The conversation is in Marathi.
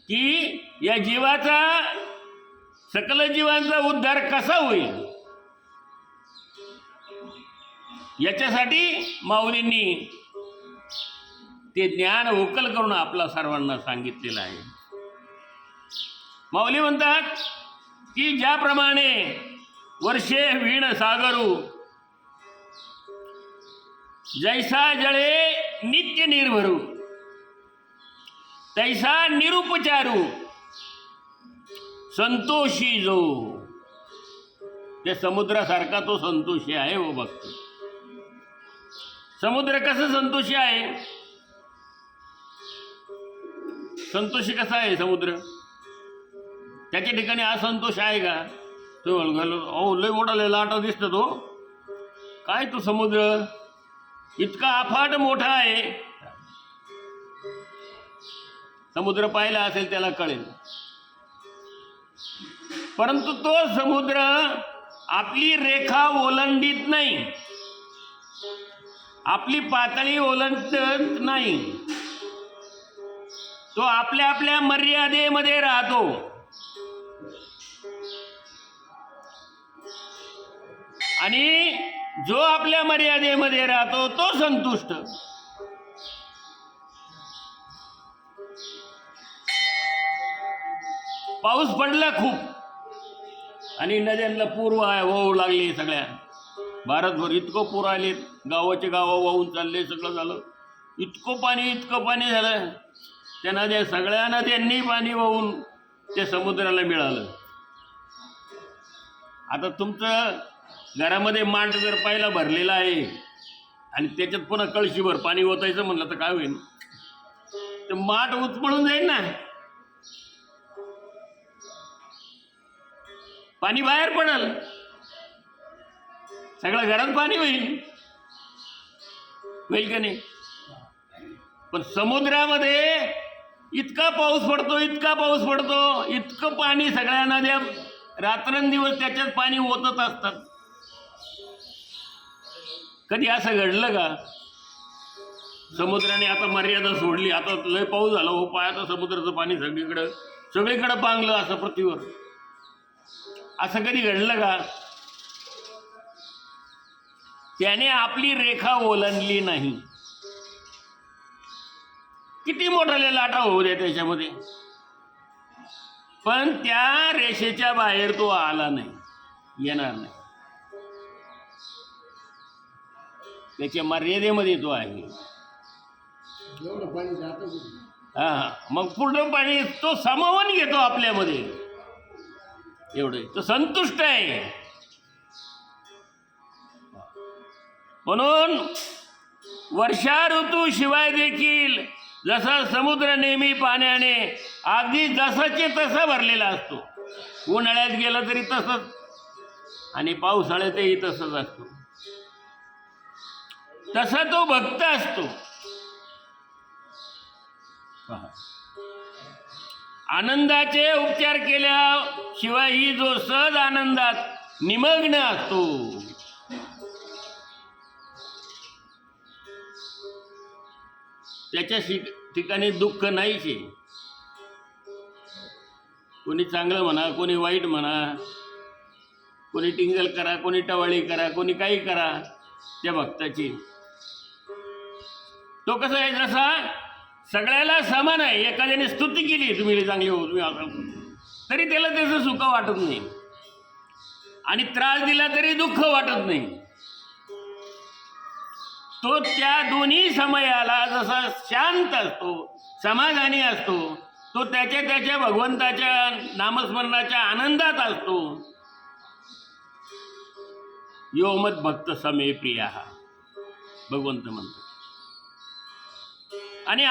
की या जीवाचा, सकल जीवांचा उद्धार कसा होईल, याच्यासाठी माऊलींनी ते ज्ञान उकल करून आपला सर्वांना सांगितलेलं आहे. माऊली म्हणतात की ज्याप्रमाणे वर्षे वीण सागरू, जैसा जळे नित्य निर्भरू, तैसा निरुपचारू संतोषी जो. त्या समुद्रासारखा तो संतोषी आहे हो भक्त. समुद्र कसं संतोषी आहे? संतोषी कसा आहे समुद्र? त्याच्या ठिकाणी असंतोष आहे का? तो अहो लय मोठा लय लाटा दिसतो तो. काय तो समुद्र इतका अफाट मोठा आहे. समुद्र पाहिला असेल त्याला कळेल. परंतु तो समुद्र आपली रेखा ओलांडीत नाही, आपली पातळी ओलांडत नाही. तो आपल्या आपल्या मर्यादेमध्ये राहतो. आणि जो आपल्या मर्यादेमध्ये राहतो तो संतुष्ट. पाऊस पडला खूप आणि नद्यांना पूर वाहू लागले. सगळ्या भारतभर इतकं पूर आले, गावाचे गावं वाहून चालले, सगळं झालं. इतकं पाणी झालं. त्या नद्या, सगळ्या नद्यांनी पाणी वाहून त्या समुद्राला मिळालं. आता तुमचं घरामध्ये माठ जर पाहिला भरलेला आहे आणि त्याच्यात पुन्हा कळशीभर पाणी ओतायचं म्हणलं तर काय होईल? ते माठ उचमळून जाईल ना, पाणी बाहेर पडल, सगळं घरात पाणी होईल का नाही? पण समुद्रामध्ये इतका पाऊस पडतो, इतकं पाणी, सगळ्या नद्या रात्रंदिवस त्याच्यात पाणी ओतत असतात. कधी असं घडलं का? समुद्राने आता मर्यादा सोडली, आता लय पाऊस झाला हो, आता समुद्राचं पाणी सगळीकडं पांगलं असं पृथ्वीवर. असं कधी घडलं का? त्याने आपली रेखा ओलांडली नाही. किती मोठाले लाटा होऊ द्या त्याच्यामध्ये, पण त्या रेषेच्या बाहेर तो आला नाही, येणार नाही. त्याच्या मर्यादेमध्ये तो आहे. हा, मग पूर्ण पाणी तो सामावून घेतो आपल्यामध्ये. एवढे तो संतुष्ट आहे. म्हणून वर्षा ऋतू शिवाय देखील जसा समुद्र नेहमी पाण्याने अगदी जसाचे तसा भरलेला असतो. उन्हाळ्यात गेला तरी तसंच आणि पावसाळ्यातही तसंच असतो. तसा तो भक्त असतो. आनंदाचे उपचार केल्याशिवायही जो सहज आनंदात निमग्न असतो, त्याच्या ठिकाणी दुःख नाहीच आहे. कोणी चांगलं म्हणा, कोणी वाईट म्हणा, कोणी टिंगल करा, कोणी टवाळी करा, कोणी काही करा, त्या भक्ताची तो कसा आहे, जसा सगळ्याला समान आहे. एखाद्याने स्तुती केली, तुम्ही चांगली हो, तुम्ही असं, तरी त्याला त्याचं सुख वाटत नाही. आणि त्रास दिला तरी दुःख वाटत नाही. तो त्या दोन्ही समयाला जसा शांत असतो, समाधानी असतो, तो त्याच्या भगवंताच्या नामस्मरणाच्या आनंदात असतो. यो मद भक्त समे प्रिया, भगवंत म्हणतो. आणि